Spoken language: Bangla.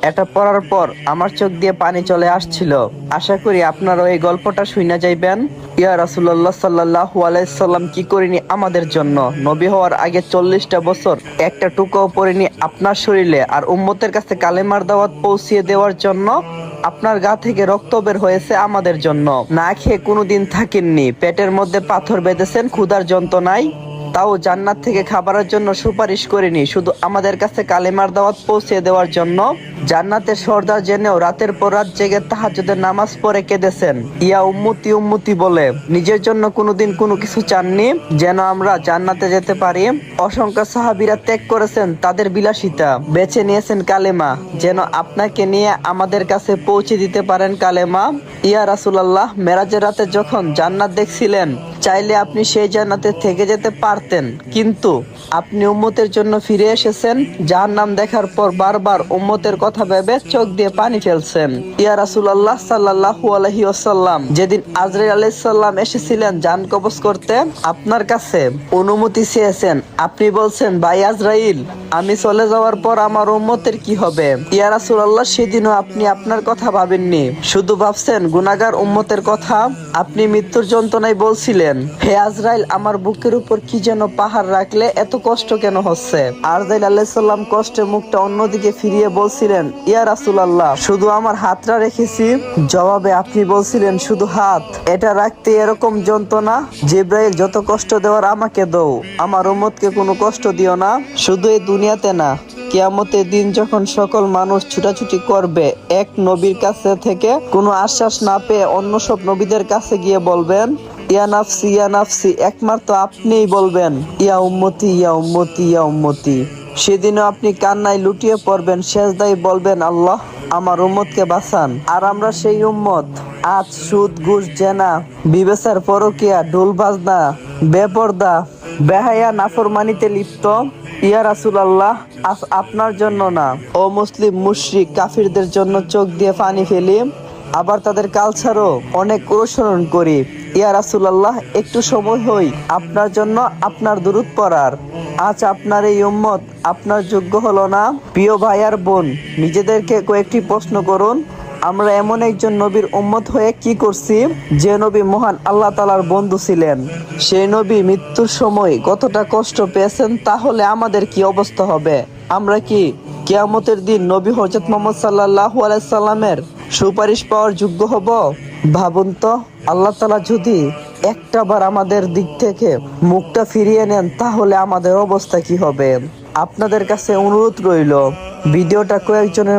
এটা পড়ার পর আমার চোখ দিয়ে পানি চলে আসছিল। আশা করি আপনারা এই গল্পটা শুনে যাইবেন। ইয়া রাসূলুল্লাহ সাল্লাল্লাহু আলাইহি সাল্লাম কি করিনি আমাদের জন্য? নবী হওয়ার আগে 40টা বছর একটা টুকুও পড়িনি আপনার শরীরে, আর উম্মতের কাছে কালেমার দাওয়াত পৌঁছিয়ে দেওয়ার জন্য আপনার গা থেকে রক্ত বের হয়েছে আমাদের জন্য। না খেয়ে কোনোদিন থাকেননি, পেটের মধ্যে পাথর বেঁধেছেন ক্ষুধার যন্ত্রণায়, তাও জান্নাত থেকে খাবারের জন্য সুপারিশ করিনি, শুধু আমাদের কাছে কালেমার দাওয়াত পৌঁছে দেওয়ার জন্য। জান্নাতের সর্দার জেনেও রাতের পর রাত জেগে তাহাজ্জুদের নামাজ পড়ে কেঁদেছেন ইয়া উম্মতি উম্মতি বলে। নিজের জন্য কোনোদিন কোনো কিছু চাননি, যেন আমরা জান্নাতে যেতে পারি। অসংখ্য সাহাবীরা ত্যাগ করেছেন তাদের বিলাসিতা, বেছে নিয়েছেন কালেমা, যেন আপনাকে নিয়ে আমাদের কাছে পৌঁছে দিতে পারেন কালেমা। ইয়া রাসূলুল্লাহ, মেরাজের রাতে যখন জান্নাত দেখছিলেন, চাইলে আপনি সেই জান্নাতে থেকে যেতে পারতেন, কিন্তু আপনি উম্মতের জন্য ফিরে এসেছেন। জাহান্নাম দেখার পর বারবার উম্মতের কথা ভেবে চোখ দিয়ে পানি ফেলছেন। ইয়া রাসূলুল্লাহ সাল্লাল্লাহু আলাইহি ওয়াসাল্লাম, যেদিন আজরাইল আলাইহিস সালাম এসেছিলেন জান কবজ করতে, আপনার কাছে অনুমতি চেয়েছেন। আপনি বলছেন, ভাই আজরাইল, আমি চলে যাওয়ার পর আমার উম্মতের কি হবে? ইয়া রাসূলুল্লাহ, সেদিনও আপনি আপনার কথা ভাবেননি, শুধু ভাবছেন গুনাহগার উম্মতের কথা। আপনি মৃত্যুর যন্ত্রণায় বলছিলেন, হে আজরাইল, আমার বুকের উপর কি যেন পাহাড় রাখলে এত কষ্ট কেন হচ্ছে? আজরাইল আলাইহিস সালাম কষ্টে মুখটা অন্যদিকে ফিরিয়ে বলছিলেন, ইয়া রাসূলুল্লাহ, শুধু আমার হাতটা রেখেছি। জবাবে আপনি বলছিলেন, শুধু হাত? এটা রাখতে এরকম যন্ত্রণা? জিবরাইল, যত কষ্ট দেওয়ার আমাকে দাও, আমার উম্মতকে কোনো কষ্ট দিও না। শুধু এই দুনিয়াতে না, কিয়ামতের দিন যখন সকল মানুষ ছুটাছুটি করবে এক নবীর কাছে থেকে কোনো আশ্বাস না পেয়ে অন্য সব নবীদের কাছে গিয়ে বলবেন, ইয়া নাফসি ইয়া নাফসি, একমাত্র আপনিই বলবেন ইয়া উম্মতি ইয়া উম্মতি ইয়া উম্মতি। সেদিনও আপনি কান্নায় লুটিয়ে পড়বেন, সেজদায় বলবেন, আল্লাহ, আমার উম্মতকে বাঁচান। আর আমরা সেই উম্মত আজ সুদ ঘুষ জেনা বিবেচার পরকিয়া ঢোল বাজনা বেপরদা বেহায়া নাফরমানিতে লিপ্ত। ইয়া রাসূলুল্লাহ, আজ আপনার জন্য না, ও মুসলিম মুশরিক কাফিরদের জন্য চোখ দিয়ে পানি ফেলি, আবার তাদের কালচারও অনেক অনুসরণ করি। ইয়া রাসূলুল্লাহ, একটু সময় হই আপনার জন্য আপনার দুরূদ পড়ার। আজ আপনার এই উম্মত আপনার যোগ্য হলো না। প্রিয় ভাই আর বোন, নিজেদেরকে কয়েকটি প্রশ্ন করুন, আমরা এমন একজন নবীর উম্মত হয়ে কি করছি, যে নবী মহান আল্লাহ তাআলার বন্ধু ছিলেন। সেই নবী মৃত্যুর সময় কতটা কষ্ট পেয়েছেন, তাহলে আমাদের কি অবস্থা হবে? আমরা কি কিয়ামতের দিন নবী হযরত মুহাম্মদ সাল্লাল্লাহু আলাইহি সাল্লামের সুপারিশ পাওয়ার যোগ্য হব? ভাবুন তো, আল্লাহ তাআলা যদি একটাবার আমাদের দিক থেকে মুখটা ফিরিয়ে নেন, তাহলে আমাদের অবস্থা কি হবে? আপনাদের কাছে অনুরোধ রইল, ভিডিওটা কয়েকজনের